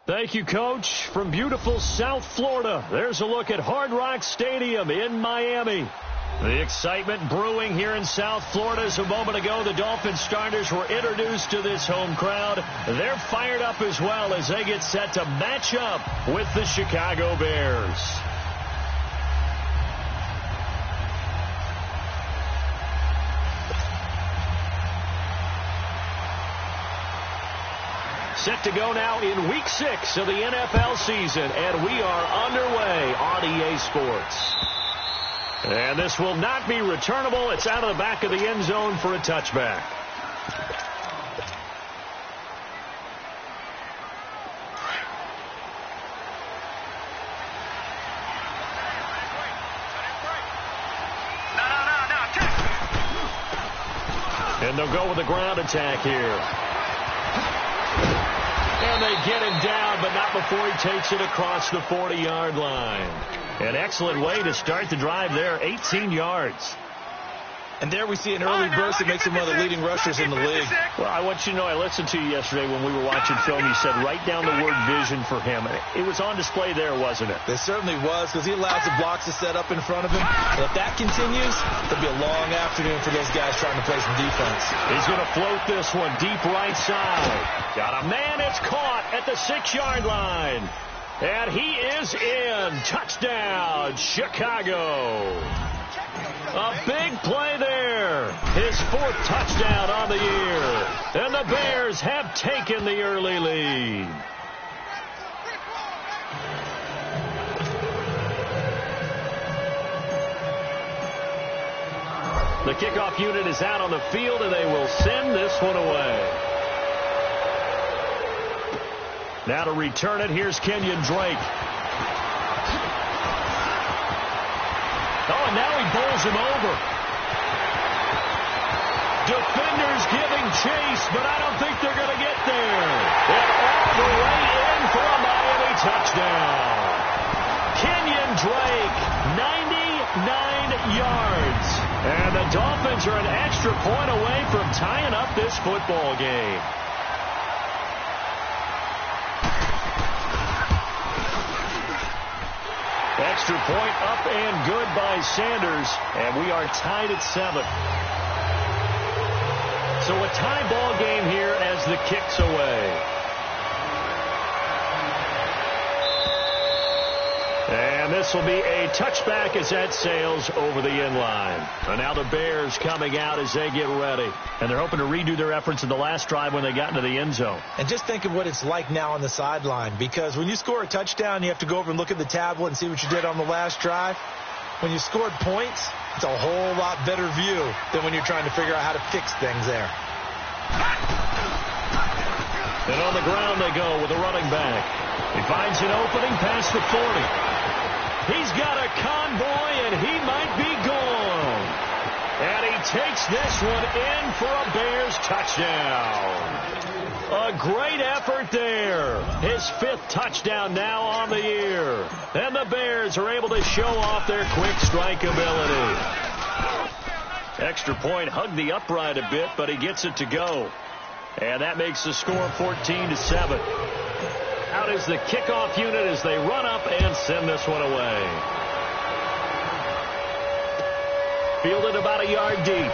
Thank you, Coach. From beautiful South Florida, there's a look at Hard Rock Stadium in Miami. The excitement brewing here in South Florida as a moment ago. The Dolphins starters were introduced to this home crowd. They're fired up as well as they get set to match up with the Chicago Bears. Set to go now in Week 6 of the NFL season, and we are underway on EA Sports. And this will not be returnable. It's out of the back of the end zone for a touchback. And they'll go with the ground attack here. And they get him down, but not before he takes it across the 40-yard line. An excellent way to start the drive there, 18 yards. And there we see an early burst that makes him one of the leading rushers in the league. Well, I want you to know, I listened to you yesterday when we were watching film. You said write down the word vision for him. It was on display there, wasn't it? It certainly was, because he allows the blocks to set up in front of him. And if that continues, it'll be a long afternoon for those guys trying to play some defense. He's going to float this one deep right side. Got a man. It's caught at the 6-yard line. And he is in. Touchdown, Chicago. A big play there. His 4th touchdown on the year. And the Bears have taken the early lead. The kickoff unit is out on the field, and they will send this one away. Now to return it, here's Kenyon Drake. Oh, and now he bowls him over. Defenders giving chase, but I don't think they're going to get there. And all the way in for a Miami touchdown. Kenyon Drake, 99 yards. And the Dolphins are an extra point away from tying up this football game. Extra point up and good by Sanders, and we are tied at 7. So a tie ball game here as the kick's away. And this will be a touchback as that sails over the end line. And now the Bears coming out as they get ready. And they're hoping to redo their efforts in the last drive when they got into the end zone. And just think of what it's like now on the sideline. Because when you score a touchdown, you have to go over and look at the tablet and see what you did on the last drive. When you scored points, it's a whole lot better view than when you're trying to figure out how to fix things there. And on the ground they go with a running back. He finds an opening past the 40. He's got a convoy, and he might be gone. And he takes this one in for a Bears touchdown. A great effort there. His 5th touchdown now on the year. And the Bears are able to show off their quick strike ability. Extra point hugged the upright a bit, but he gets it to go. And that makes the score 14-7. Out is the kickoff unit as they run up and send this one away. Fielded about a yard deep.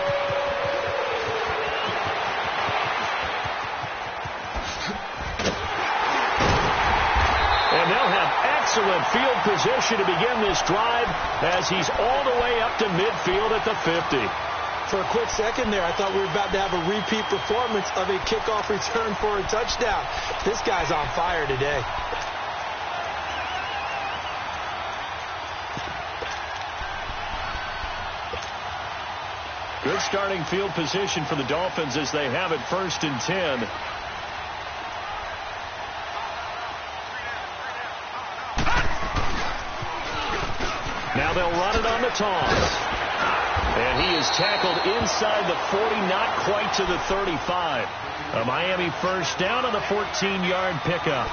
And they'll have excellent field position to begin this drive as he's all the way up to midfield at the 50. For a quick second there, I thought we were about to have a repeat performance of a kickoff return for a touchdown. This guy's on fire today. Good starting field position for the Dolphins as they have it 1st and 10. Now they'll run it on the toss. And he is tackled inside the 40, not quite to the 35. A Miami first down on the 14-yard pickup.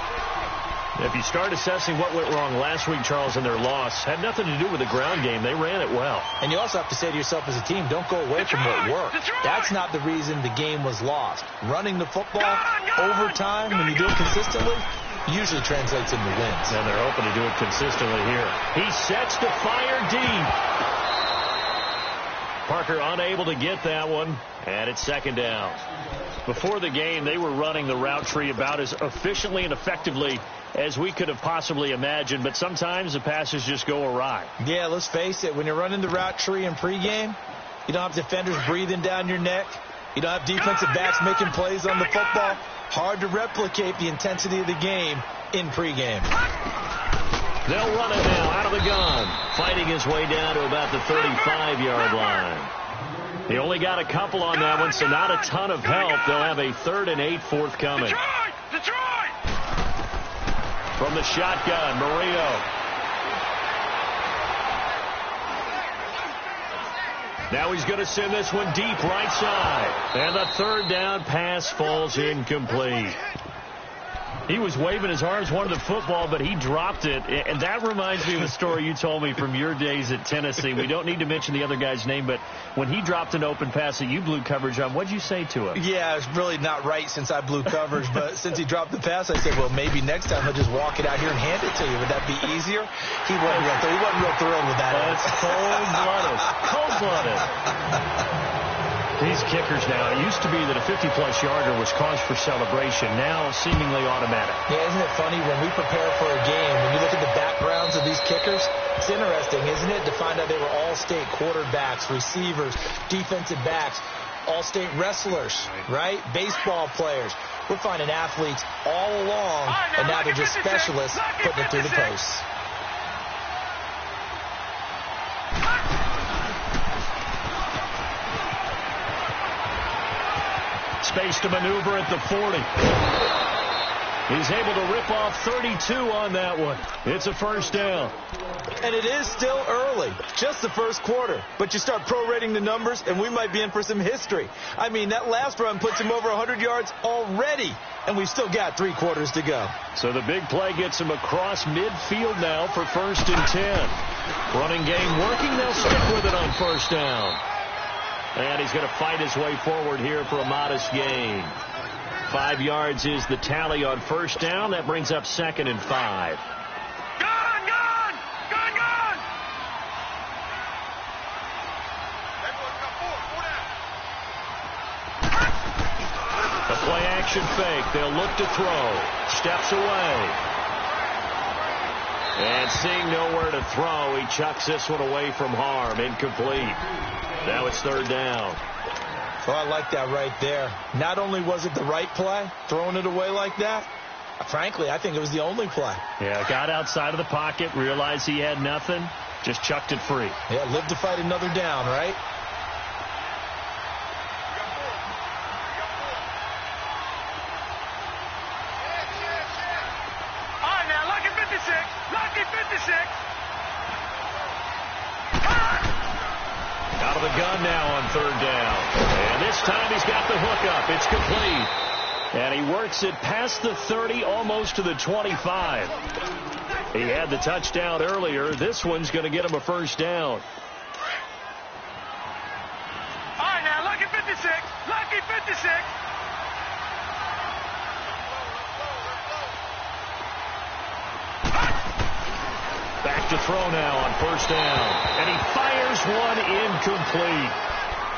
If you start assessing what went wrong last week, Charles, in their loss, had nothing to do with the ground game. They ran it well. And you also have to say to yourself as a team, don't go away from what worked. That's not the reason the game was lost. Running the football over time, when you do it consistently, usually translates into wins. And they're hoping to do it consistently here. He sets to fire deep. Parker unable to get that one, and it's second down. Before the game, they were running the route tree about as efficiently and effectively as we could have possibly imagined, but sometimes the passes just go awry. Yeah, let's face it. When you're running the route tree in pregame, you don't have defenders breathing down your neck. You don't have defensive backs making plays on the football. Hard to replicate the intensity of the game in pregame. They'll run it now out of the gun, fighting his way down to about the 35-yard line. He only got a couple on that one, so not a ton of help. They'll have a 3rd and 8 forthcoming. From the shotgun, Murillo. Now he's going to send this one deep right side. And the 3rd down pass falls incomplete. He was waving his arms, wanted the football, but he dropped it. And that reminds me of a story you told me from your days at Tennessee. We don't need to mention the other guy's name, but when he dropped an open pass that you blew coverage on, what'd you say to him? Yeah, it's really not right since I blew coverage, but since he dropped the pass, I said, well, maybe next time he'll just walk it out here and hand it to you. Would that be easier? He wasn't real thrilled with that. That's cold-blooded. Cold-blooded. These kickers now, it used to be that a 50-plus yarder was cause for celebration. Now, seemingly automatic. Yeah, isn't it funny when we prepare for a game, when you look at the backgrounds of these kickers, it's interesting, isn't it, to find out they were all-state quarterbacks, receivers, defensive backs, all-state wrestlers, right? Baseball players. We're finding athletes all along, and now they're just specialists putting it through the posts. Space to maneuver at the 40. He's able to rip off 32 on that one. It's a 1st down. And it is still early, just the first quarter. But you start prorating the numbers, and we might be in for some history. I mean, that last run puts him over 100 yards already, and we've still got 3 quarters to go. So the big play gets him across midfield now for 1st and 10. Running game working. They'll stick with it on 1st down. And he's going to fight his way forward here for a modest gain. 5 yards is the tally on 1st down. That brings up 2nd and 5. Gone! The play action fake. They'll look to throw. Steps away. And seeing nowhere to throw, he chucks this one away from harm. Incomplete. Now it's 3rd down. Oh, I like that right there. Not only was it the right play, throwing it away like that, frankly, I think it was the only play. Yeah, got outside of the pocket, realized he had nothing, just chucked it free. Yeah, live to fight another down, right? All right, now, lucky 56. Lucky 56. Out of the gun now on 3rd down. And this time he's got the hook up. It's complete. And he works it past the 30, almost to the 25. He had the touchdown earlier. This one's going to get him a 1st down. All right, now, lucky 56. Lucky 56. Back to throw now on 1st down. And he fires one incomplete.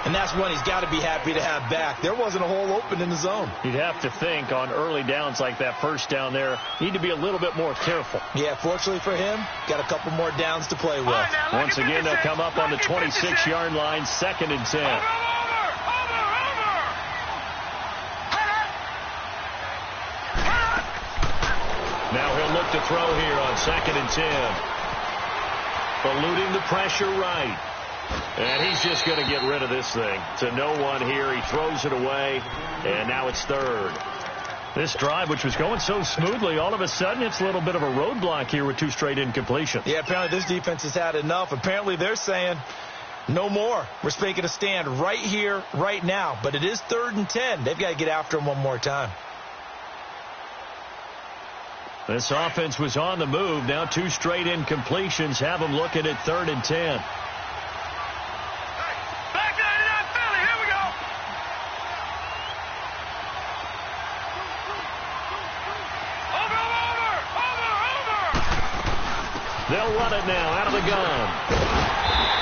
And that's one he's got to be happy to have back. There wasn't a hole open in the zone. You'd have to think on early downs like that 1st down there, need to be a little bit more careful. Yeah, fortunately for him, got a couple more downs to play with. All right, now, Once again, they'll come up on the 26-yard line, 2nd and 10. Over. Now he'll look to throw here on 2nd and 10. Eluding the pressure right. And he's just going to get rid of this thing. To no one here. He throws it away. And now it's 3rd. This drive, which was going so smoothly, all of a sudden it's a little bit of a roadblock here with 2 straight incompletions. Yeah, apparently this defense has had enough. Apparently they're saying no more. We're making a stand right here, right now. But it is 3rd and 10. They've got to get after him one more time. This offense was on the move. Now 2 straight incompletions have them looking at 3rd and 10. Back 99 Philly. Here we go. Over. They'll run it now out of the gun.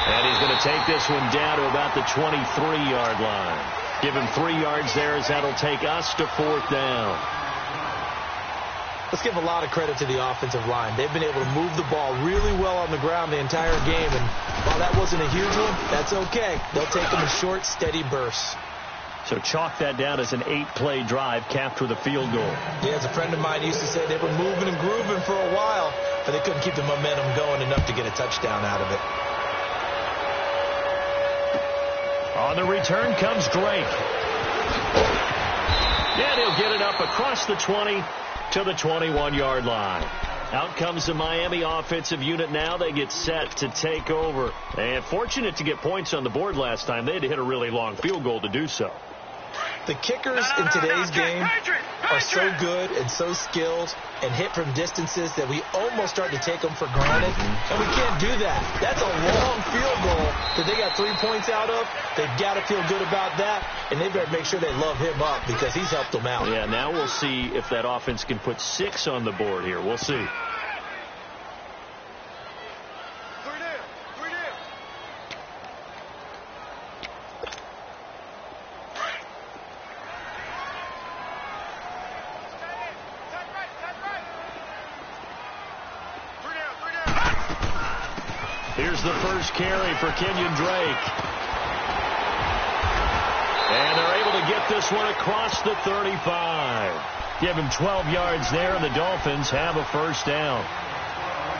And he's going to take this one down to about the 23-yard line. Give him 3 yards there as that'll take us to 4th down. Let's give a lot of credit to the offensive line. They've been able to move the ball really well on the ground the entire game. And while that wasn't a huge one, that's okay. They'll take them in short, steady bursts. So chalk that down as an 8-play drive capped with a field goal. Yeah, as a friend of mine used to say, they were moving and grooving for a while, but they couldn't keep the momentum going enough to get a touchdown out of it. On the return comes Drake. And he'll get it up across the 20 to the 21-yard line. Out comes the Miami offensive unit now. They get set to take over. And fortunate to get points on the board last time. They had to hit a really long field goal to do so. The kickers in today's game are so good and so skilled and hit from distances that we almost start to take them for granted. And we can't do that. That's a long field goal that they got 3 points out of. They've got to feel good about that. And they better make sure they love him up because he's helped them out. Yeah, now we'll see if that offense can put 6 on the board here. We'll see. Here's the first carry for Kenyon Drake. And they're able to get this one across the 35. Give him 12 yards there, and the Dolphins have a first down.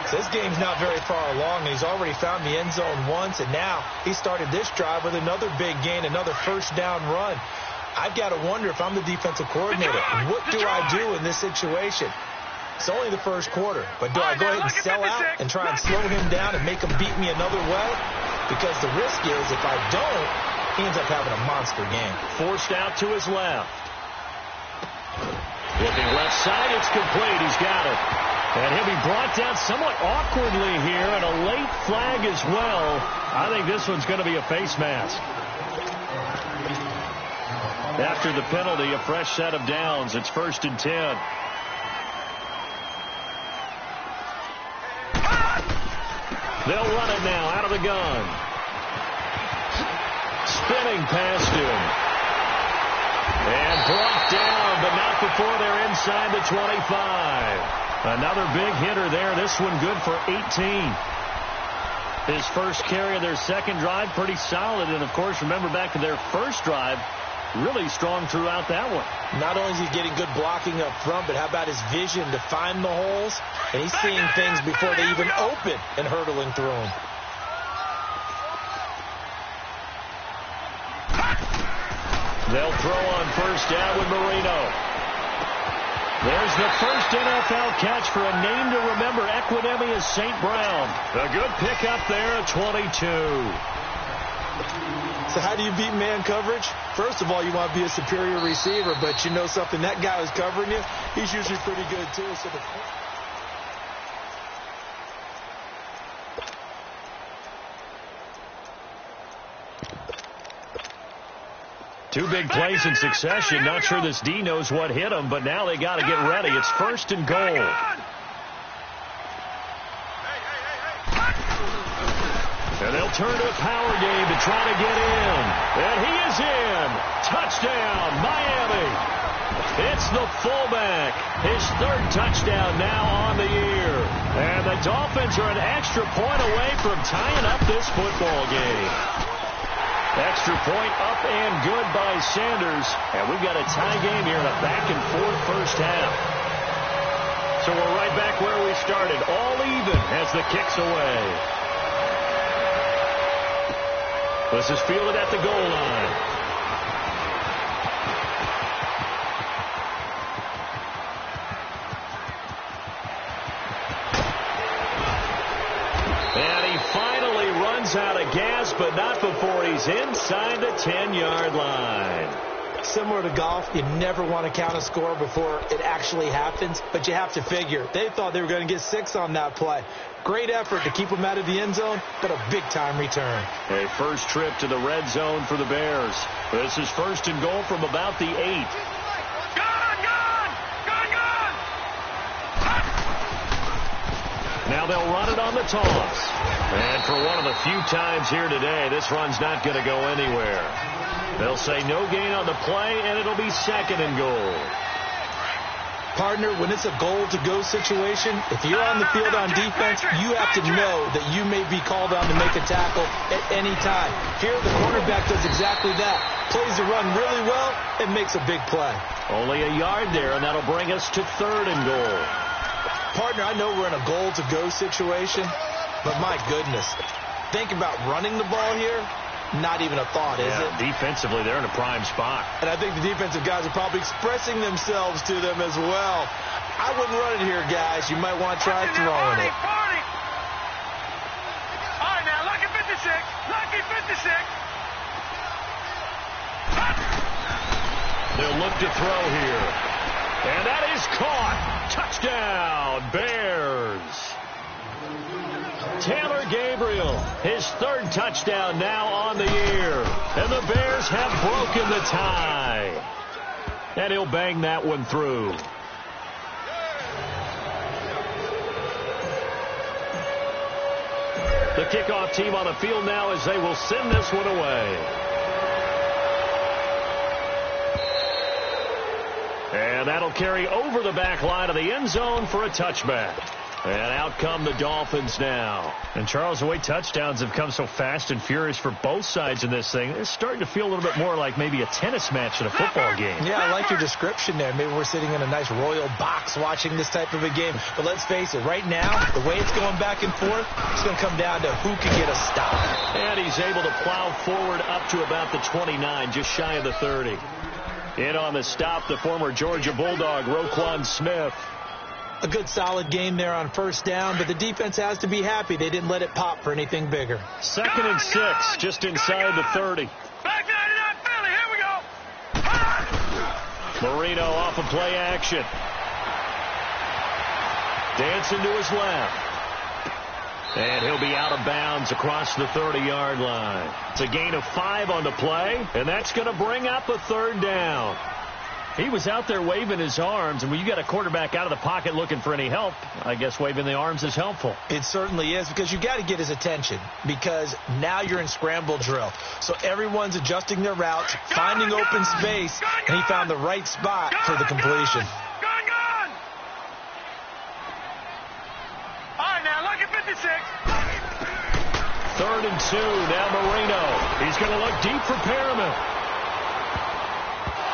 So this game's not very far along. He's already found the end zone once, and now he started this drive with another big gain, another first down run. I've got to wonder if I'm the defensive coordinator. What do I do in this situation? It's only the first quarter, but do I go ahead and sell out and try and slow him down and make him beat me another way? Because the risk is if I don't, he ends up having a monster game. Forced out to his left. Looking left side, it's complete. He's got it. And he'll be brought down somewhat awkwardly here, and a late flag as well. I think this one's going to be a face mask. After the penalty, a fresh set of downs. It's 1st and 10. They'll run it now out of the gun. Spinning past him. And brought down, but not before they're inside the 25. Another big hitter there. This one good for 18. His first carry of their second drive, pretty solid. And, of course, remember back to their first drive, really strong throughout that one. Not only is he getting good blocking up front, but how about his vision to find the holes? And he's seeing things before they even open and hurdling through them. They'll throw on first down with Marino. There's the first NFL catch for a name to remember. Equinemius St. Brown. A good pickup there at 22. So how do you beat man coverage? First of all, you want to be a superior receiver, but you know something, that guy who's covering you, he's usually pretty good too. So two big plays in succession. Not sure this D knows what hit him, but now they got to get ready. It's 1st and goal. And they'll turn to a power game to try to get in. And he is in. Touchdown, Miami. It's the fullback. His 3rd touchdown now on the year. And the Dolphins are an extra point away from tying up this football game. Extra point up and good by Sanders. And we've got a tie game here in a back-and-forth first half. So we're right back where we started. All even as the kick's away. This is fielded at the goal line. And he finally runs out of gas, but not before he's inside the 10-yard line. Similar to golf, you never want to count a score before it actually happens, but you have to figure. They thought they were going to get 6 on that play. Great effort to keep them out of the end zone, but a big-time return. A first trip to the red zone for the Bears. This is 1st and goal from about the 8. Gone! Now they'll run it on the toss. And for one of the few times here today, this run's not going to go anywhere. They'll say no gain on the play, and it'll be 2nd and goal. Partner, when it's a goal-to-go situation, if you're on the field on defense, you have to know that you may be called on to make a tackle at any time. Here, the cornerback does exactly that. Plays the run really well and makes a big play. Only a yard there, and that'll bring us to 3rd and goal. Partner, I know we're in a goal-to-go situation, but my goodness, think about running the ball here. Not even a thought, is it? Defensively, they're in a prime spot. And I think the defensive guys are probably expressing themselves to them as well. I wouldn't run it here, guys. You might want to try throwing it. 40. All right, now, lucky 56. Lucky 56. They'll look to throw here. And that is caught. Touchdown, Bears. Taylor Gabriel, his 3rd touchdown now on the year. And the Bears have broken the tie. And he'll bang that one through. The kickoff team on the field now as they will send this one away. And that'll carry over the back line of the end zone for a touchback. And out come the Dolphins now. And, Charles, the way touchdowns have come so fast and furious for both sides in this thing, it's starting to feel a little bit more like maybe a tennis match than a football game. Yeah, I like your description there. Maybe we're sitting in a nice royal box watching this type of a game. But let's face it, right now, the way it's going back and forth, it's going to come down to who can get a stop. And he's able to plow forward up to about the 29, just shy of the 30. In on the stop, the former Georgia Bulldog, Roquan Smith. A good solid game there on 1st down, but the defense has to be happy they didn't let it pop for anything bigger. 2nd and 6, just inside the 30. Back 99 Philly, here we go. Marino off of play action. Dancing to his left. And he'll be out of bounds across the 30-yard line. It's a gain of 5 on the play, and that's going to bring up a 3rd down. He was out there waving his arms, and when you got a quarterback out of the pocket looking for any help, I guess waving the arms is helpful. It certainly is, because you got to get his attention, because now you're in scramble drill. So everyone's adjusting their routes, finding open space, and he found the right spot for the completion. Gone. All right, now, lucky 56. 3rd and 2, now Marino. He's going to look deep for Perriman.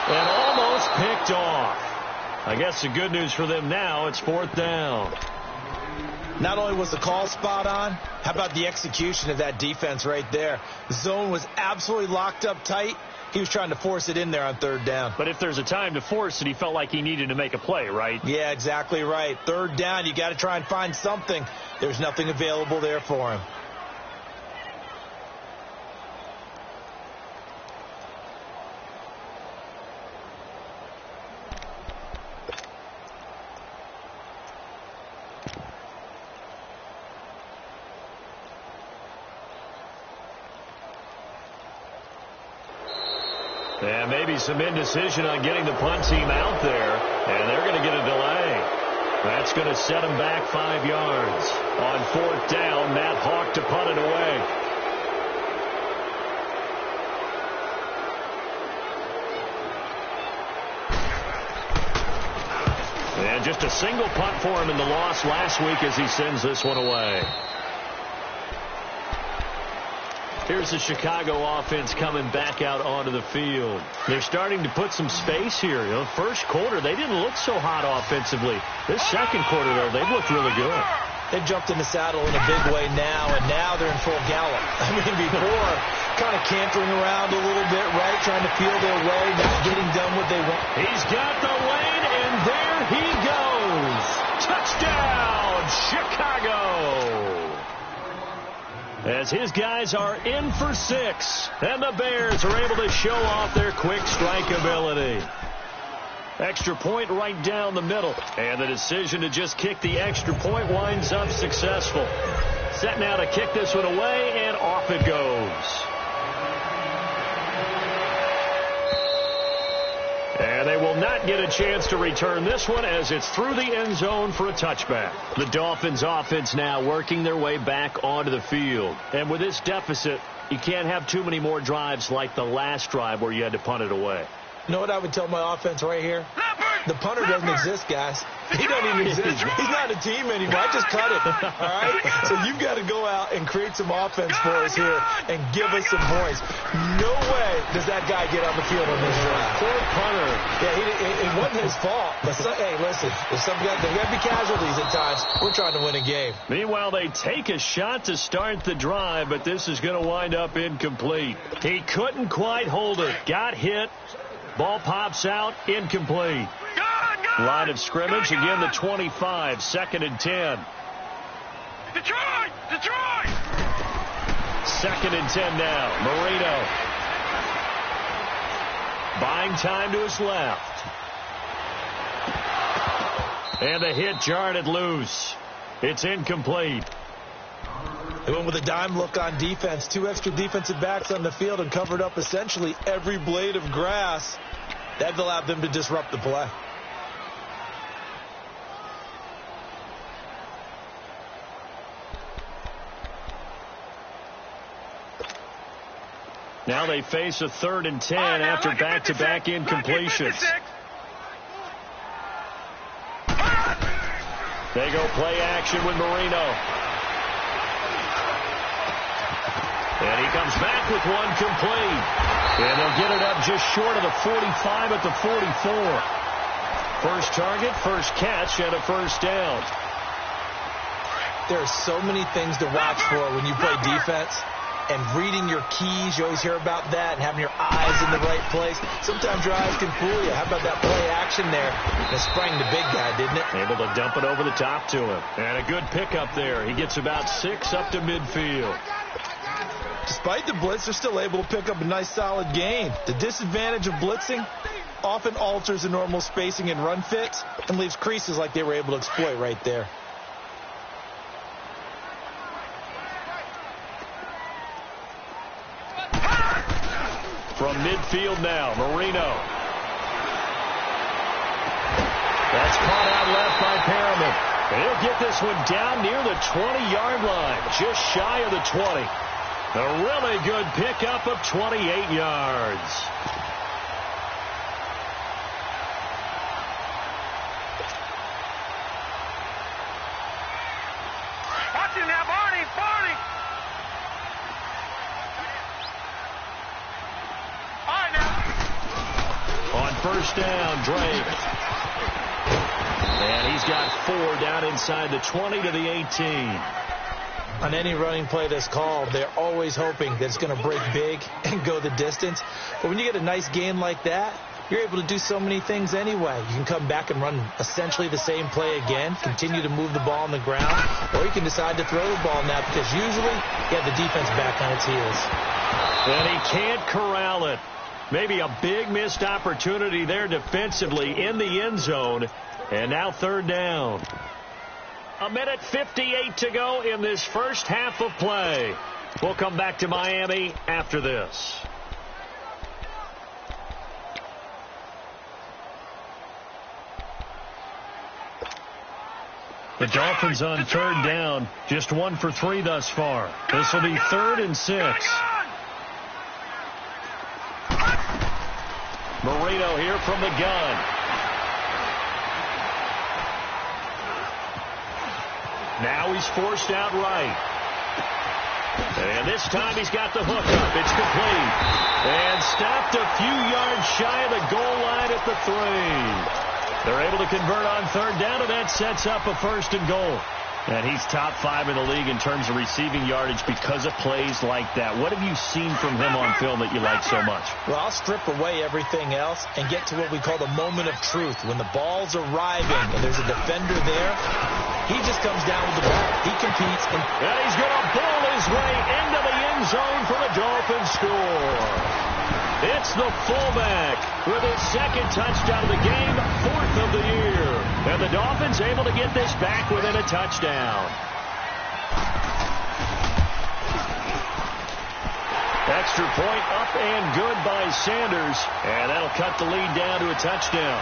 And almost picked off. I guess the good news for them now, it's 4th down. Not only was the call spot on, how about the execution of that defense right there? The zone was absolutely locked up tight. He was trying to force it in there on 3rd down. But if there's a time to force it, he felt like he needed to make a play, right? Yeah, exactly right. 3rd down, you got to try and find something. There's nothing available there for him. And maybe some indecision on getting the punt team out there. And they're going to get a delay. That's going to set them back 5 yards. On 4th down, Matt Hawk to punt it away. And just a single punt for him in the loss last week as he sends this one away. Here's the Chicago offense coming back out onto the field. They're starting to put some space here. You know, first quarter, they didn't look so hot offensively. This second quarter, though, they've looked really good. They've jumped in the saddle in a big way now, and now they're in full gallop. I mean, before, kind of cantering around a little bit, right, trying to feel their way, not getting done what they want. He's got the lane, and there he goes. Touchdown, Chicago. As his guys are in for 6, and the Bears are able to show off their quick strike ability. Extra point right down the middle, and the decision to just kick the extra point winds up successful. Set now to kick this one away, and off it goes. And And they will not get a chance to return this one as it's through the end zone for a touchback. The Dolphins offense now working their way back onto the field. And with this deficit, you can't have too many more drives like the last drive where you had to punt it away. You know what I would tell my offense right here? The punter doesn't exist, guys. He doesn't even exist. He's not a team anymore. I just cut it. All right? So you've got to go out and create some offense for us here and give us some points. No way does that guy get on the field on this drive. Poor punter. Yeah, it wasn't his fault. But hey, listen, if some guys, there got to be casualties at times. We're trying to win a game. Meanwhile, they take a shot to start the drive, but this is going to wind up incomplete. He couldn't quite hold it. Got hit. Ball pops out, incomplete. Line of scrimmage, again the 25, 2nd and 10. Detroit! Detroit! 2nd and 10 now. Marino. Buying time to his left. And the hit jarred it loose. It's incomplete. They went with a dime look on defense. 2 extra defensive backs on the field and covered up essentially every blade of grass. That allowed them to disrupt the play. Now they face a 3rd and 10 after back-to-back incompletions. They go play action with Marino. And he comes back with one complete. And they'll get it up just short of the 45 at the 44. First target, first catch, and a first down. There are so many things to watch for when you play defense. And reading your keys, you always hear about that, and having your eyes in the right place. Sometimes your eyes can fool you. How about that play action there? It sprang the big guy, didn't it? Able to dump it over the top to him. And a good pickup there. He gets about 6 up to midfield. Despite the blitz, they're still able to pick up a nice solid gain. The disadvantage of blitzing often alters the normal spacing and run fits and leaves creases like they were able to exploit right there. From midfield now, Marino. That's caught out left by Perriman. He'll get this one down near the 20-yard line, just shy of the 20. A really good pickup of 28 yards. Watch him now, Barney! Barney! All right, now. On first down, Drake. And he's got 4 down inside the 20 to the 18. On any running play that's called, they're always hoping that it's going to break big and go the distance. But when you get a nice gain like that, you're able to do so many things anyway. You can come back and run essentially the same play again, continue to move the ball on the ground, or you can decide to throw the ball now because usually you have the defense back on its heels. And he can't corral it. Maybe a big missed opportunity there defensively in the end zone. And now 3rd down. 1:58 to go in this first half of play. We'll come back to Miami after this. The Dolphins on 3rd down, just 1 for 3 thus far. This will be 3rd and 6. Marino here from the gun. Now he's forced out right. And this time he's got the hook up. It's complete. And stopped a few yards shy of the goal line at the 3. They're able to convert on 3rd down, and that sets up a 1st and goal. And he's top 5 in the league in terms of receiving yardage because of plays like that. What have you seen from him on film that you like so much? Well, I'll strip away everything else and get to what we call the moment of truth. When the ball's arriving and there's a defender there, he just comes down with the ball. He competes. And he's going to bowl his way into the end zone for the Dolphins score. It's the fullback with his 2nd touchdown of the game, 4th of the year. And the Dolphins able to get this back within a touchdown. Extra point up and good by Sanders. And that'll cut the lead down to a touchdown.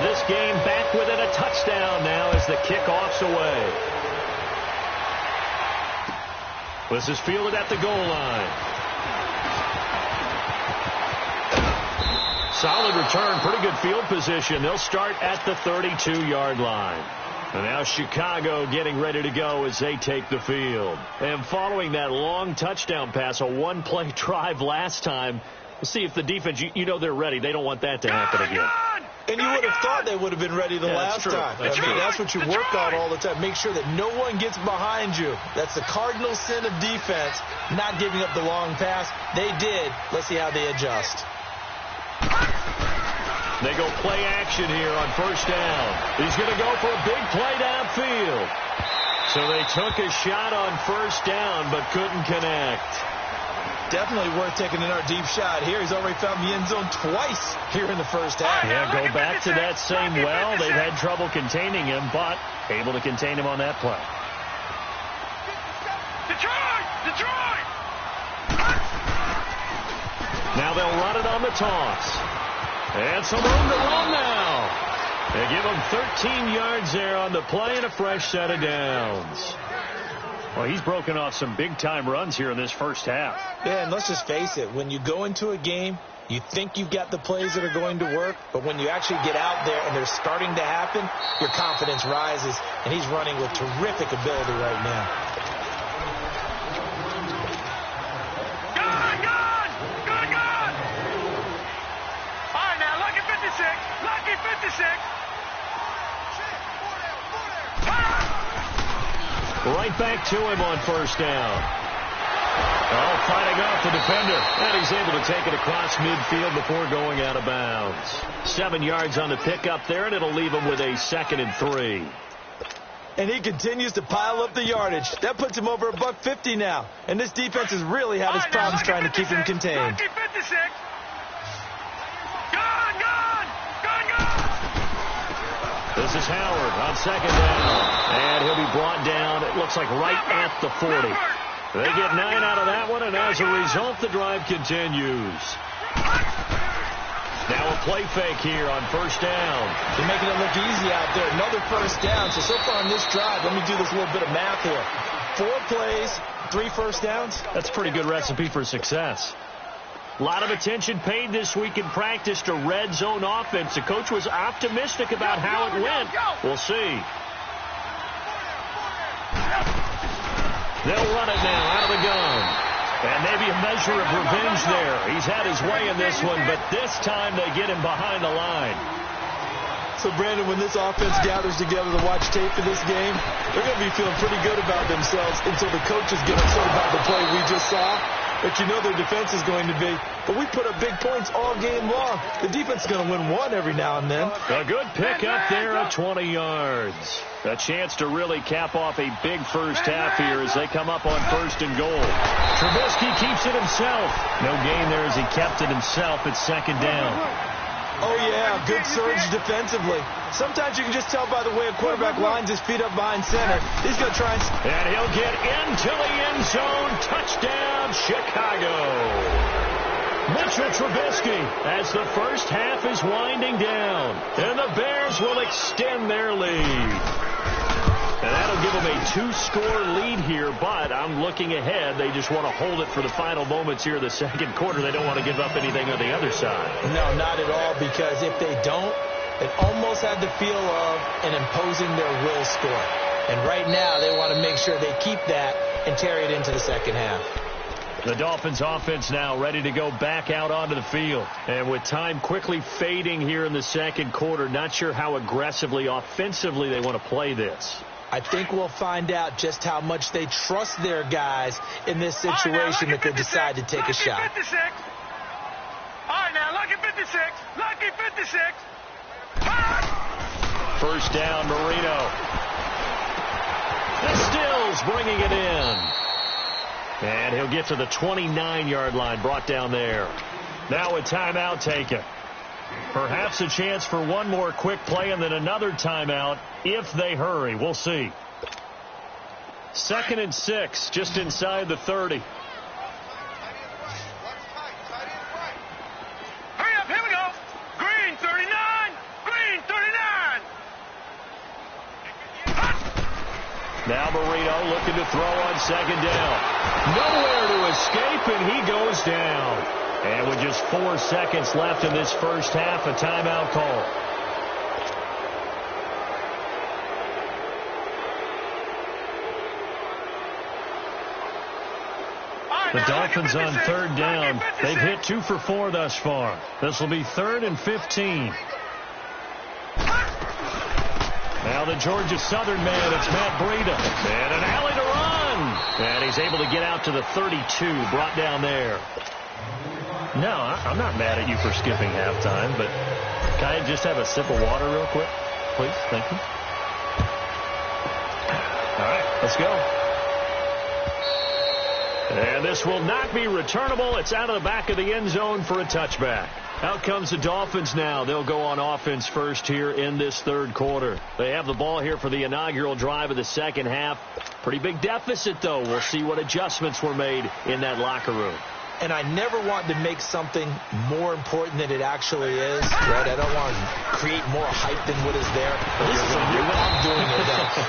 This game back within a touchdown now as the kickoff's away. This is fielded at the goal line. Solid return, pretty good field position. They'll start at the 32-yard line. And now Chicago getting ready to go as they take the field. And following that long touchdown pass, a one-play drive last time, we'll see if the defense, you know they're ready. They don't want that to happen again. And you would have thought they would have been ready the last time. That's what you work on all the time. Make sure that no one gets behind you. That's the cardinal sin of defense, not giving up the long pass. They did. Let's see how they adjust. They go play action here on first down. He's going to go for a big play downfield. So they took a shot on first down but couldn't connect. Definitely worth taking another deep shot here. He's already found the end zone twice here in the first half. Yeah, go back to that same well. They've had trouble containing him, but able to contain him on that play. Detroit! Now they'll run it on the toss. And some room to run now. They give him 13 yards there on the play and a fresh set of downs. Well, he's broken off some big-time runs here in this first half. Yeah, and let's just face it. When you go into a game, you think you've got the plays that are going to work, but when you actually get out there and they're starting to happen, your confidence rises, and he's running with terrific ability right now. Gone! All right, now, lucky 56. Right back to him on first down. Oh, fighting off the defender. And he's able to take it across midfield before going out of bounds. 7 yards on the pickup there, and it'll leave him with a 2nd and 3. And he continues to pile up the yardage. That puts him over $150 now. And this defense has really had its problems trying to keep him contained. Lucky 56. Gone! This is Howard on second down. And he'll be brought down, it looks like right at the 40. They get 9 out of that one, and as a result, the drive continues. Now a play fake here on first down. They're making it look easy out there. Another first down. So far on this drive, let me do this little bit of math here. 4 plays, 3 first downs. That's a pretty good recipe for success. A lot of attention paid this week in practice to red zone offense. The coach was optimistic about how it went. We'll see. They'll run it now out of the gun. And maybe a measure of revenge there. He's had his way in this one, but this time they get him behind the line. So, Brandon, when this offense gathers together to watch tape for this game, they're going to be feeling pretty good about themselves until the coaches get upset about the play we just saw. But you know their defense is going to be. But we put up big points all game long. The defense is going to win one every now and then. A good pick up there at 20 yards. A chance to really cap off a big first half here as they come up on 1st and goal. Trubisky keeps it himself. No gain there as he kept it himself at 2nd down. Oh, yeah, good surge defensively. Sometimes you can just tell by the way a quarterback lines his feet up behind center. He's going to try and he'll get into the end zone. Touchdown, Chicago. Mitchell Trubisky as the first half is winding down. And the Bears will extend their lead. And that'll give them a 2-score lead here, but I'm looking ahead. They just want to hold it for the final moments here in the second quarter. They don't want to give up anything on the other side. No, not at all, because if they don't, it almost had the feel of an imposing their will score. And right now, they want to make sure they keep that and carry it into the second half. The Dolphins offense now ready to go back out onto the field. And with time quickly fading here in the second quarter, not sure how aggressively, offensively they want to play this. I think we'll find out just how much they trust their guys in this situation if they decide to take a shot. All right, now, lucky 56. First down, Marino. And Stills bringing it in. And he'll get to the 29-yard line, brought down there. Now a timeout taken. Perhaps a chance for one more quick play and then another timeout if they hurry. We'll see. 2nd and 6, just inside the 30. Hurry up, here we go. Green 39, green 39. Now Marino looking to throw on 2nd down. Nowhere to escape, and he goes down. And with just 4 seconds left in this first half, a timeout call. The Dolphins on 3rd down. They've hit 2 for 4 thus far. This will be 3rd and 15. Now the Georgia Southern man, it's Matt Breida. And an alley to run. And he's able to get out to the 32, brought down there. No, I'm not mad at you for skipping halftime, but can I just have a sip of water real quick? Please, thank you. All right, let's go. And this will not be returnable. It's out of the back of the end zone for a touchback. Out comes the Dolphins now. They'll go on offense first here in this 3rd quarter. They have the ball here for the inaugural drive of the 2nd half. Pretty big deficit, though. We'll see what adjustments were made in that locker room. And I never want to make something more important than it actually is, right? I don't want to create more hype than what is there.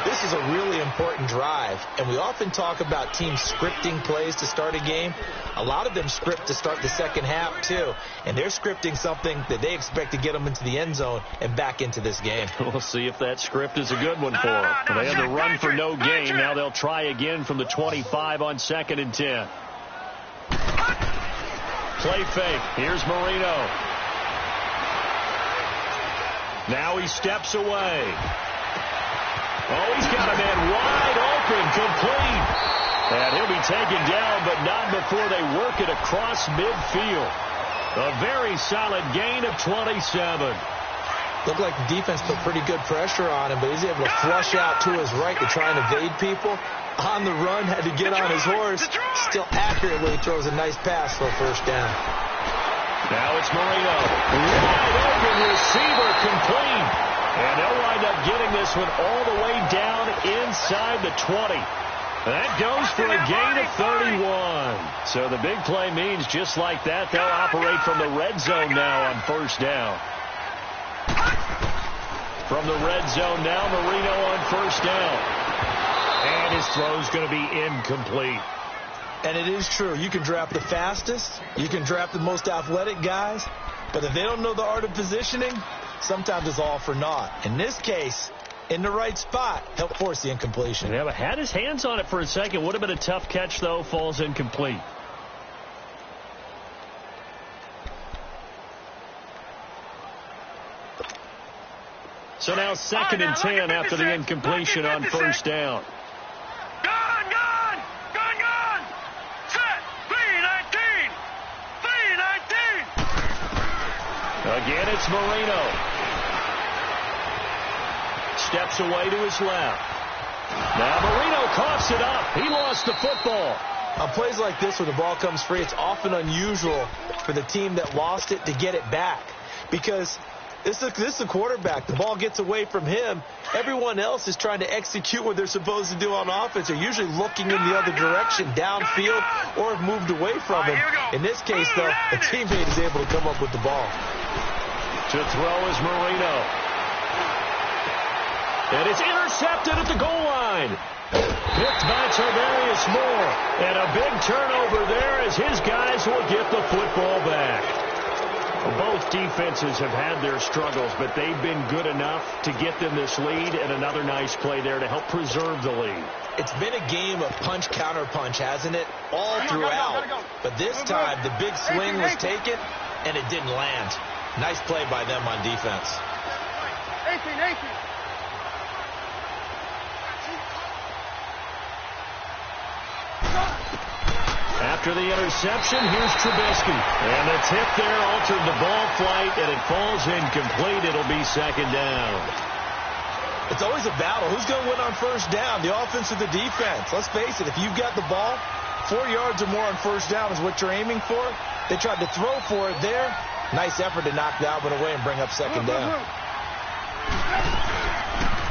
This is a really important drive, and we often talk about teams scripting plays to start a game. A lot of them script to start the 2nd half, too, and they're scripting something that they expect to get them into the end zone and back into this game. We'll see if that script is a good one for them. They had to run for no gain. Now they'll try again from the 25 on 2nd and 10. Play fake. Here's Marino. Now he steps away. Oh, he's got a man wide open, complete. And he'll be taken down, but not before they work it across midfield. A very solid gain of 27. Looked like the defense put pretty good pressure on him, but he's able to flush out to his right to try and evade people. On the run, had to get on his horse. Still accurately throws a nice pass for a 1st down. Now it's Marino. Wide open receiver, complete. And they'll wind up getting this one all the way down inside the 20. That goes for a gain of 31. So the big play means just like that, they'll operate from the red zone now on 1st down. From the red zone now, Marino on 1st down. And his throw's going to be incomplete. And it is true. You can draft the fastest. You can draft the most athletic guys. But if they don't know the art of positioning, sometimes it's all for naught. In this case, in the right spot, help force the incompletion. Yeah, but had his hands on it for a second. Would have been a tough catch, though. Falls incomplete. So now 2nd and 10 after the incompletion on 1st down. Gone! Set! 319! 319! Again, it's Marino. Steps away to his left. Now Marino coughs it up. He lost the football. On plays like this where the ball comes free, it's often unusual for the team that lost it to get it back. Because this is a quarterback. The ball gets away from him. Everyone else is trying to execute what they're supposed to do on offense. They're usually looking in the other direction, downfield, or have moved away from him. In this case, though, a teammate is able to come up with the ball. To throw is Marino. And it's intercepted at the goal line. Picked by Tarvarius Moore. And a big turnover there as his guys will get the football back. Both defenses have had their struggles, but they've been good enough to get them this lead, and another nice play there to help preserve the lead. It's been a game of punch-counter-punch, hasn't it? All throughout. But this time, the big swing was taken, and it didn't land. Nice play by them on defense. 18. After the interception, here's Trubisky. And the tip there altered the ball flight, and it falls incomplete. It'll be 2nd down. It's always a battle. Who's going to win on 1st down, the offense or the defense? Let's face it, if you've got the ball, 4 yards or more on 1st down is what you're aiming for. They tried to throw for it there. Nice effort to knock that one away and bring up second down.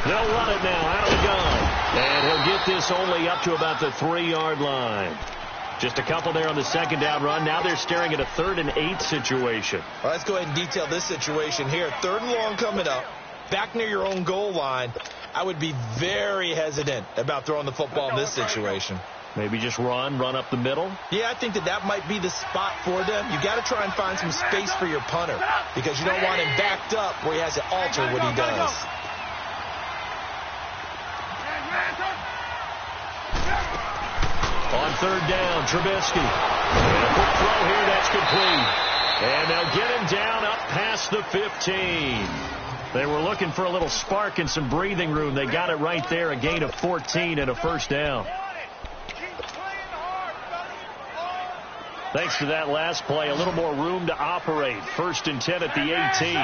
They'll run it now out of the gun. And he'll get this only up to about the 3-yard line. Just a couple there on the second down run. Now they're staring at a 3rd and 8 situation. Well, let's go ahead and detail this situation here. 3rd and long coming up. Back near your own goal line. I would be very hesitant about throwing the football in this situation. Maybe just run up the middle? Yeah, I think that might be the spot for them. You got to try and find some space for your punter because you don't want him backed up where he has to alter what he does. On 3rd down, Trubisky. And a quick throw here, that's complete. And they'll get him down up past the 15. They were looking for a little spark and some breathing room. They got it right there, a gain of 14 and a first down. Thanks to that last play, a little more room to operate. 1st and 10 at the 18.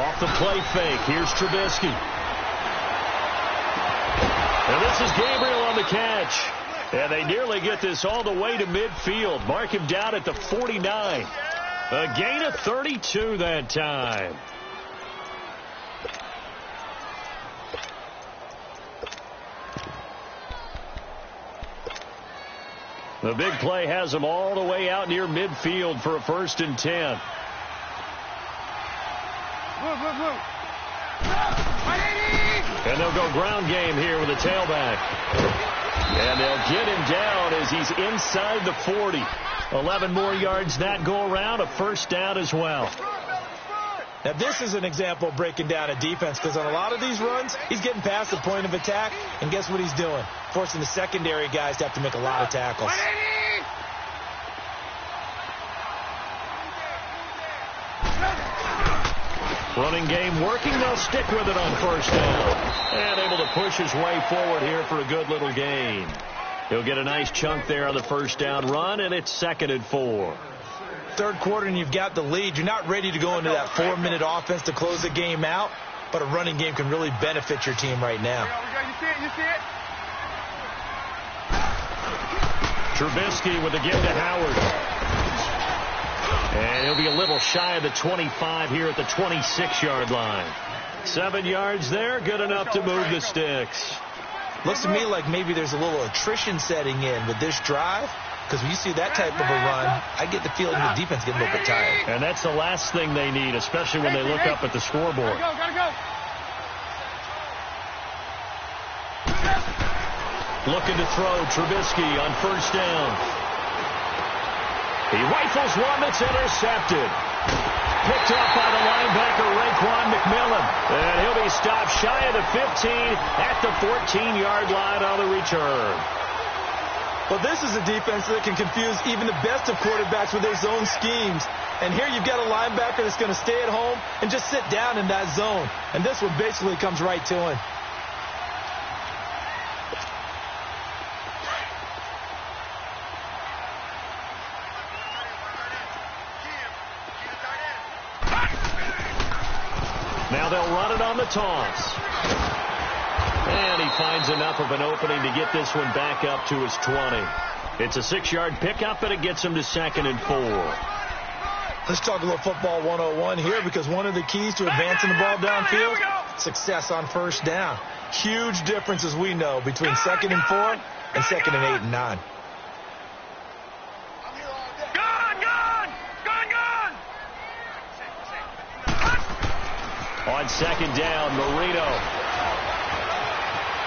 Off the play fake. Here's Trubisky. And this is Gabriel on the catch. And they nearly get this all the way to midfield. Mark him down at the 49. A gain of 32 that time. The big play has them all the way out near midfield for a 1st and 10. And they'll go ground game here with a tailback. And they'll get him down as he's inside the 40. 11 more yards that go around, a first down as well. Now, this is an example of breaking down a defense because on a lot of these runs, he's getting past the point of attack, and guess what he's doing? Forcing the secondary guys to have to make a lot of tackles. Running game working. They'll stick with it on first down. And able to push his way forward here for a good little gain. He'll get a nice chunk there on the first down run, and it's 2nd and 4. 3rd quarter, and you've got the lead. You're not ready to go into that 4-minute offense to close the game out, but a running game can really benefit your team right now. You see it? Trubisky with a give to Howard. And he'll be a little shy of the 25 here at the 26-yard line. 7 yards there, good enough to move the sticks. Looks to me like maybe there's a little attrition setting in with this drive, because when you see that type of a run, I get the feeling the defense getting a little bit tired. And that's the last thing they need, especially when they look up at the scoreboard. Gotta go. Looking to throw, Trubisky on first down. He rifles one that's intercepted. Picked up by the linebacker, Raekwon McMillan. And he'll be stopped shy of the 15 at the 14-yard line on the return. Well, this is a defense that can confuse even the best of quarterbacks with their zone schemes. And here you've got a linebacker that's going to stay at home and just sit down in that zone. And this one basically comes right to him. Now they'll run it on the toss. And he finds enough of an opening to get this one back up to his 20. It's a 6-yard pickup, and it gets him to 2nd and 4. Let's talk a little football 101 here, because one of the keys to advancing the ball downfield, success on first down. Huge difference, as we know, between 2nd and 4 and 2nd and 8 and 9. On second down, Marino.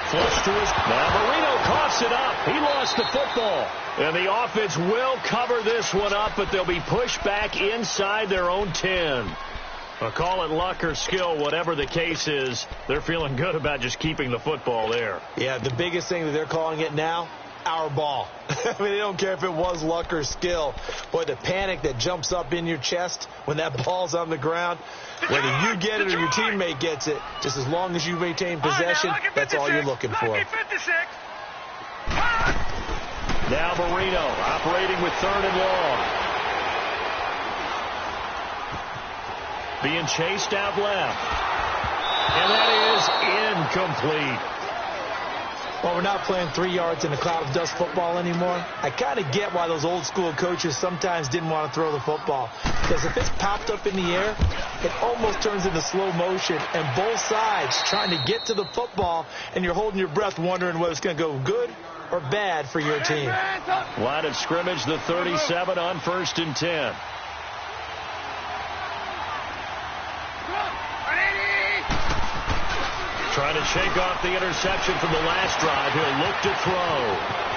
Flush to his... Now Marino coughs it up. He lost the football. And the offense will cover this one up, but they'll be pushed back inside their own 10. I'll call it luck or skill, whatever the case is. They're feeling good about just keeping the football there. Yeah, the biggest thing that they're calling it now, our ball. I mean, they don't care if it was luck or skill. Boy, the panic that jumps up in your chest when that ball's on the ground, whether you get it or your teammate gets it, just as long as you maintain possession, that's all you're looking for. Now Marino operating with 3rd and long. Being chased out left. And that is incomplete. Well, we're not playing 3 yards in a cloud of dust football anymore. I kind of get why those old school coaches sometimes didn't want to throw the football. Because if it's popped up in the air, it almost turns into slow motion. And both sides trying to get to the football, and you're holding your breath wondering whether it's going to go good or bad for your team. Line of scrimmage, the 37 on 1st and 10. Trying to shake off the interception from the last drive. He'll look to throw.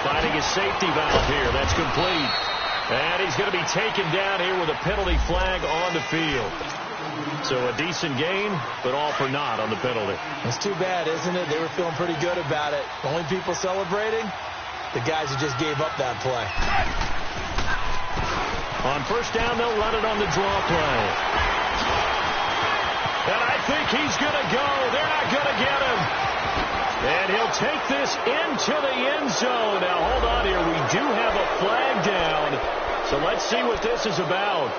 Finding his safety valve here. That's complete. And he's going to be taken down here with a penalty flag on the field. So a decent gain, but all for naught on the penalty. It's too bad, isn't it? They were feeling pretty good about it. The only people celebrating, the guys who just gave up that play. On 1st down, they'll run it on the draw play. And I think he's going to go. They're not going to get him. And he'll take this into the end zone. Now, hold on here. We do have a flag down. So let's see what this is about.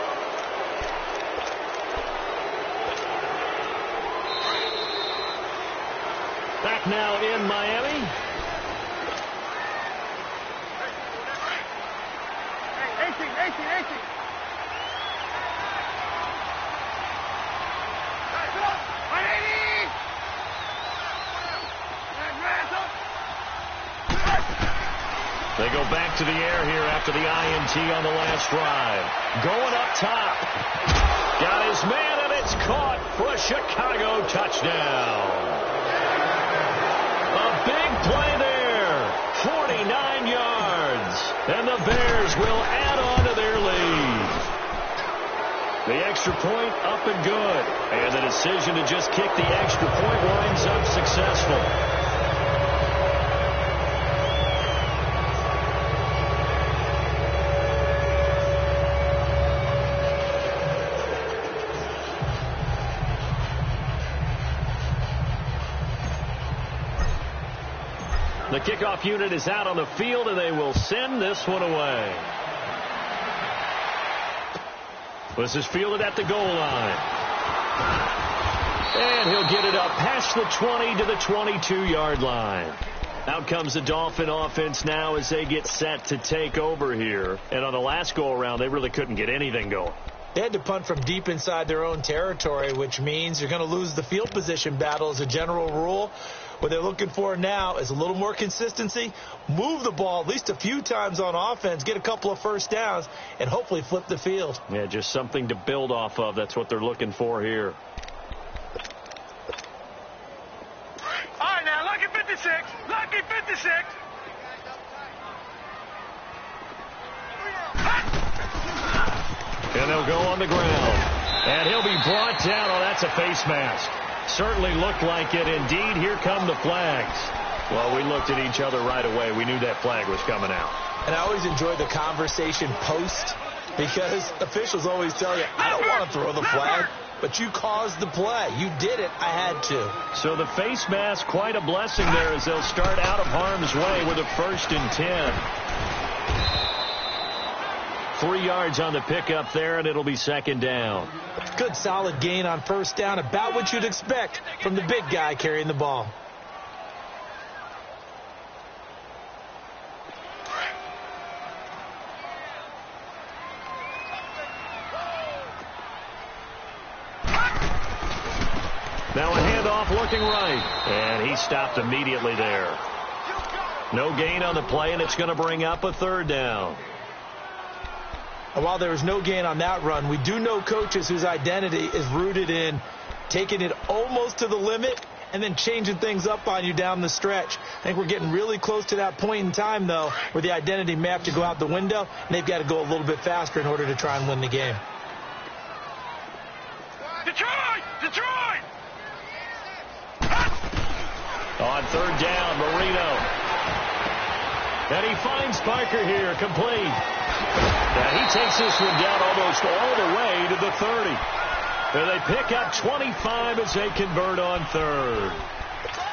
Back now in Miami. They go back to the air here after the INT on the last drive. Going up top. Got his man, and it's caught for a Chicago touchdown. A big play there. 49 yards. And the Bears will add on to their lead. The extra point up and good. And the decision to just kick the extra point winds up successful. The kickoff unit is out on the field, and they will send this one away. This is fielded at the goal line. And he'll get it up past the 20 to the 22-yard line. Out comes the Dolphin offense now as they get set to take over here. And on the last go-around, they really couldn't get anything going. They had to punt from deep inside their own territory, which means you're going to lose the field position battle as a general rule. What they're looking for now is a little more consistency, move the ball at least a few times on offense, get a couple of first downs, and hopefully flip the field. Yeah, just something to build off of. That's what they're looking for here. All right, now, lucky 56. Lucky 56. And they'll go on the ground. And he'll be brought down. Oh, that's a face mask. Certainly looked like it. Indeed, here come the flags. Well, we looked at each other right away. We knew that flag was coming out. And I always enjoy the conversation post because officials always tell you, I don't want to throw the flag, but you caused the play. You did it. I had to. So the face mask, quite a blessing there as they'll start out of harm's way with a 1st and 10. 3 yards on the pickup there, and it'll be 2nd down. Good solid gain on 1st down, about what you'd expect from the big guy carrying the ball. Now a handoff looking right, and he stopped immediately there. No gain on the play, and it's going to bring up a 3rd down. And while there was no gain on that run, we do know coaches whose identity is rooted in taking it almost to the limit and then changing things up on you down the stretch. I think we're getting really close to that point in time, though, where the identity may have to go out the window, and they've got to go a little bit faster in order to try and win the game. Detroit! Detroit! On 3rd down, Marino. And he finds Parker here, complete. And he takes this one down almost all the way to the 30. And they pick up 25 as they convert on 3rd.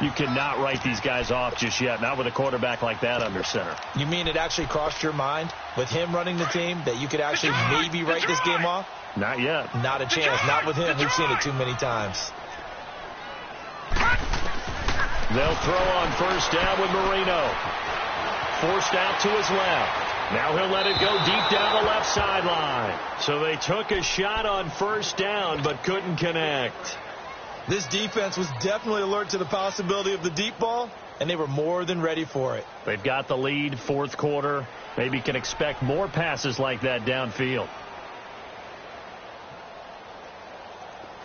You cannot write these guys off just yet, not with a quarterback like that under center. You mean it actually crossed your mind with him running the team that you could actually maybe write this game off? Not yet. Not a chance. Not with him. We've seen it too many times. They'll throw on first down with Marino. Forced out to his left. Now he'll let it go deep down the left sideline. So they took a shot on first down but couldn't connect. This defense was definitely alert to the possibility of the deep ball, and they were more than ready for it. They've got the lead, fourth quarter. Maybe can expect more passes like that downfield.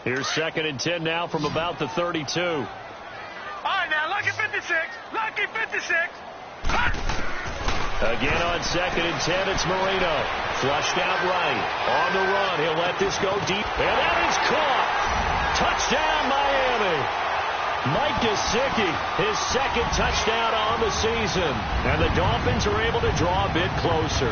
Here's 2nd and 10 now from about the 32. All right, now, lucky 56. Lucky 56. Again on 2nd and 10, it's Marino. Flushed out right. On the run, he'll let this go deep. And that is caught. Touchdown, Miami. Mike Gesicki, his 2nd touchdown on the season. And the Dolphins are able to draw a bit closer.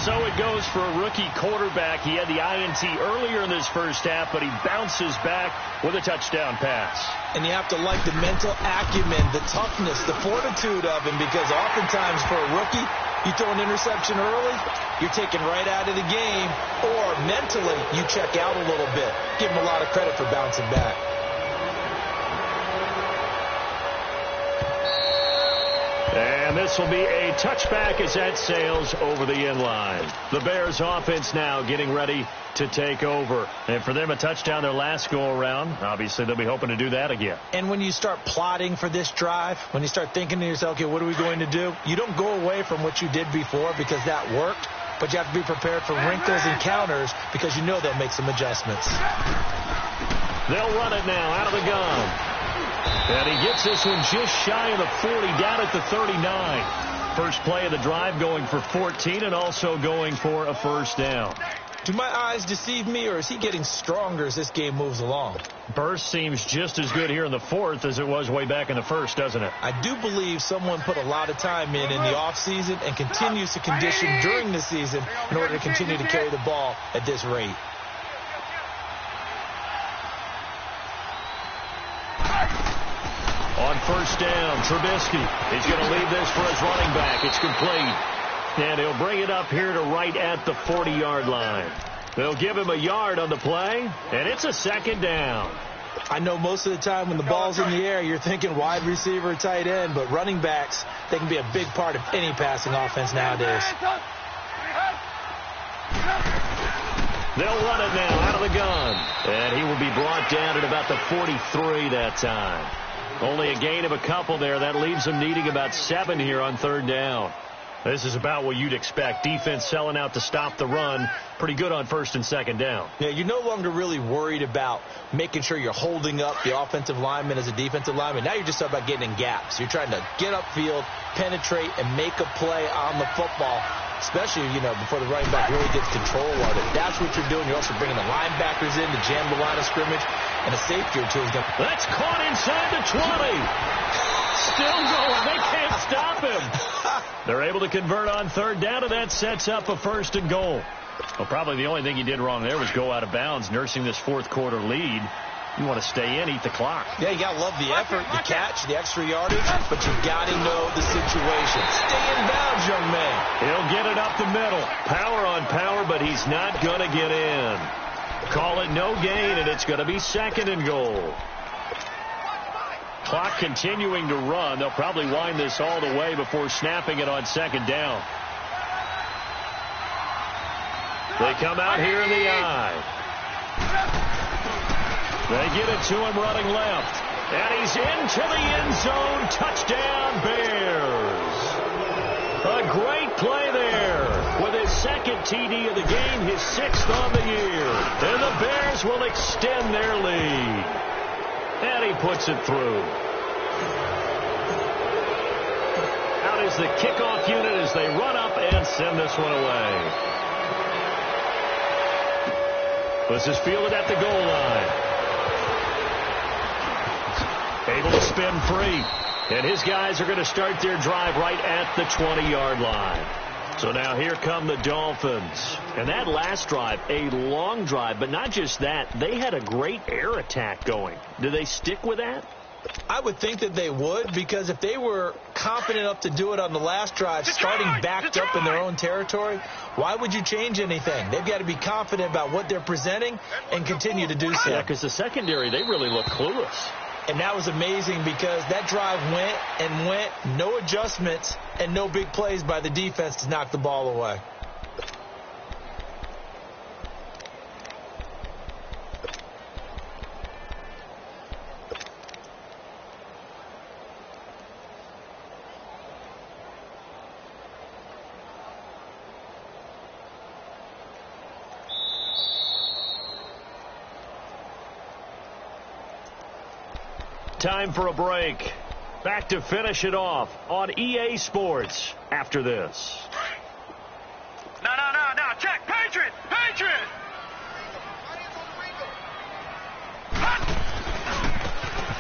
So it goes for a rookie quarterback. He had the INT earlier in this first half, but he bounces back with a touchdown pass. And you have to like the mental acumen, the toughness, the fortitude of him, because oftentimes for a rookie, you throw an interception early, you're taken right out of the game, or mentally you check out a little bit. Give him a lot of credit for bouncing back. And this will be a touchback as that sails over the end line. The Bears offense now getting ready to take over. And for them, a touchdown their last go-around. Obviously, they'll be hoping to do that again. And when you start plotting for this drive, when you start thinking to yourself, okay, what are we going to do? You don't go away from what you did before because that worked, but you have to be prepared for wrinkles and counters because you know they'll make some adjustments. They'll run it now out of the gun. And he gets this one just shy of the 40, down at the 39. First play of the drive going for 14 and also going for a first down. Do my eyes deceive me, or is he getting stronger as this game moves along? Burst seems just as good here in the fourth as it was way back in the first, doesn't it? I do believe someone put a lot of time in the offseason and continues to condition during the season in order to continue to carry the ball at this rate. On first down, Trubisky. He's going to leave this for his running back. It's complete. And he'll bring it up here to right at the 40-yard line. They'll give him a yard on the play, and it's a second down. I know most of the time when the ball's in the air, you're thinking wide receiver, tight end, but running backs, they can be a big part of any passing offense nowadays. They'll run it now out of the gun. And he will be brought down at about the 43 that time. Only a gain of a couple there. That leaves them needing about 7 here on third down. This is about what you'd expect. Defense selling out to stop the run. Pretty good on first and second down. Yeah, you're no longer really worried about making sure you're holding up the offensive lineman as a defensive lineman. Now you're just talking about getting in gaps. You're trying to get upfield, penetrate, and make a play on the football, especially, before the running back really gets control of it. That's what you're doing. You're also bringing the linebackers in to jam the line of scrimmage, and a safety or two is going to... That's caught inside the 20. Still going. They can't stop him. They're able to convert on third down, and that sets up a first and goal. Well, probably the only thing he did wrong there was go out of bounds, nursing this fourth quarter lead. You want to stay in, eat the clock. Yeah, you got to love the effort, the catch, the extra yardage, but you got to know the situation. Stay in bounds, young man. He'll get it up the middle. Power on power, but he's not going to get in. Call it no gain, and it's going to be second and goal. Clock continuing to run. They'll probably wind this all the way before snapping it on second down. They come out here in the eye. They get it to him running left. And he's into the end zone. Touchdown, Bears. A great play there with his second TD of the game, his 6th on the year. And the Bears will extend their lead. And he puts it through. Out is the kickoff unit as they run up and send this one away. This is fielded at the goal line. Able to spin free. And his guys are going to start their drive right at the 20-yard line. So now here come the Dolphins. And that last drive, a long drive, but not just that. They had a great air attack going. Do they stick with that? I would think that they would, because if they were confident enough to do it on the last drive, starting backed up in their own territory, why would you change anything? They've got to be confident about what they're presenting and continue to do so. Yeah, because the secondary, they really look clueless. And that was amazing because that drive went and went, no adjustments and no big plays by the defense to knock the ball away. Time for a break. Back to finish it off on EA Sports after this. No. Check. Patriot.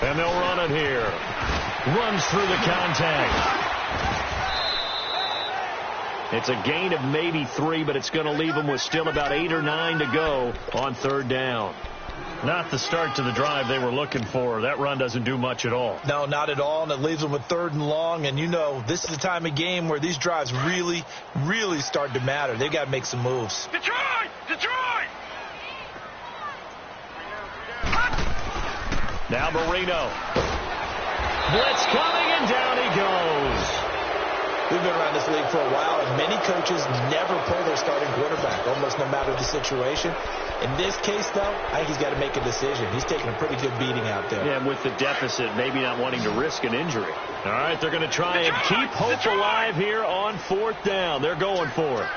And they'll run it here. Runs through the contact. It's a gain of maybe 3, but it's going to leave them with still about 8 or 9 to go on third down. Not the start to the drive they were looking for. That run doesn't do much at all. No, not at all, and it leaves them with third and long. And, you know, this is the time of game where these drives really, really start to matter. They've got to make some moves. Detroit! Now Marino. Blitz coming, and down he goes. We've been around this league for a while, and many coaches never pull their starting quarterback, almost no matter the situation. In this case, though, I think he's got to make a decision. He's taking a pretty good beating out there. Yeah, with the deficit, maybe not wanting to risk an injury. All right, they're going to try and keep hope alive here on fourth down. They're going for it.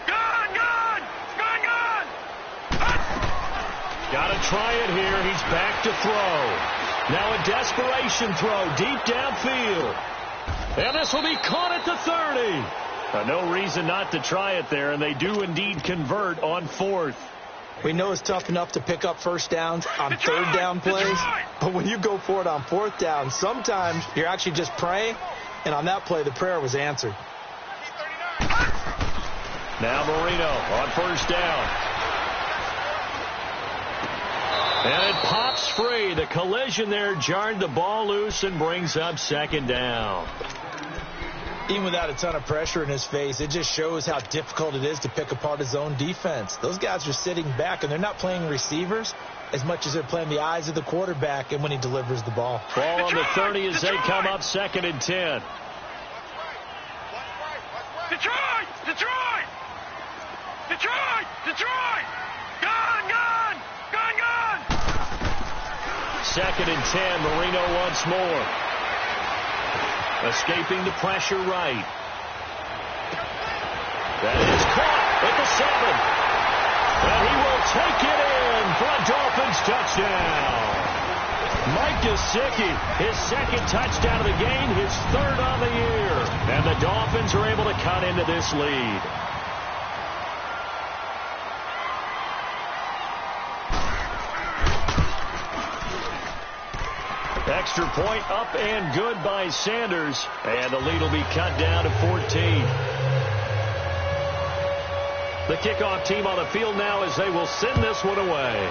Gone! Got to try it here. He's back to throw. Now a desperation throw deep downfield. And this will be caught at the 30. No reason not to try it there, and they do indeed convert on fourth. We know it's tough enough to pick up first downs on third down plays, but when you go for it on fourth down, sometimes you're actually just praying, and on that play, the prayer was answered. Now Marino on first down. And it pops free. The collision there jarred the ball loose and brings up second down. Even without a ton of pressure in his face, it just shows how difficult it is to pick apart his own defense. Those guys are sitting back, and they're not playing receivers as much as they're playing the eyes of the quarterback and when he delivers the ball. Ball on the 30 as they come up second and 10. Detroit! Gone! Second and 10, Marino once more. Escaping the pressure right. That is caught at the 7. And he will take it in for a Dolphins touchdown. Mike Gesicki, his second touchdown of the game, his third on the year. And the Dolphins are able to cut into this lead. Extra point up and good by Sanders. And the lead will be cut down to 14. The kickoff team on the field now as they will send this one away.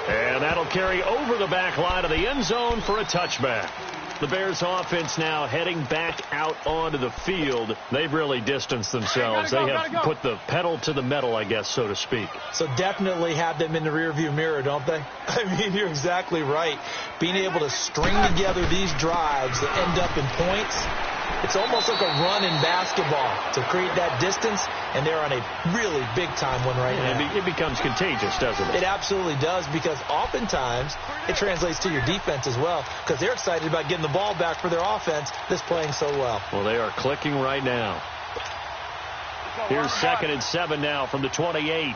And that'll carry over the back line of the end zone for a touchback. The Bears offense now heading back out onto the field. They've really distanced themselves. They have put the pedal to the metal, I guess, so to speak. So definitely have them in the rearview mirror, don't they? I mean, you're exactly right. Being able to string together these drives that end up in points, it's almost like a run in basketball to create that distance, and they're on a really big-time one right now. It becomes contagious, doesn't it? It absolutely does, because oftentimes it translates to your defense as well, because they're excited about getting the ball back for their offense that's playing so well. Well, they are clicking right now. Here's second and 7 now from the 28.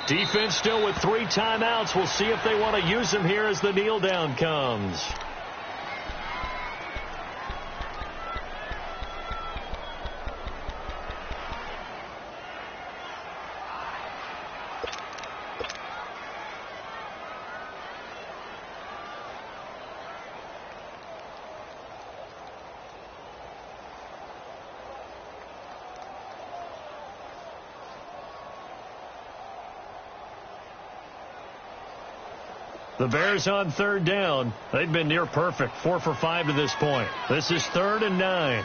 Defense still with 3 timeouts. We'll see if they want to use them here as the kneel down comes. The Bears on third down. They've been near perfect, 4 for 5 to this point. This is 3rd and 9.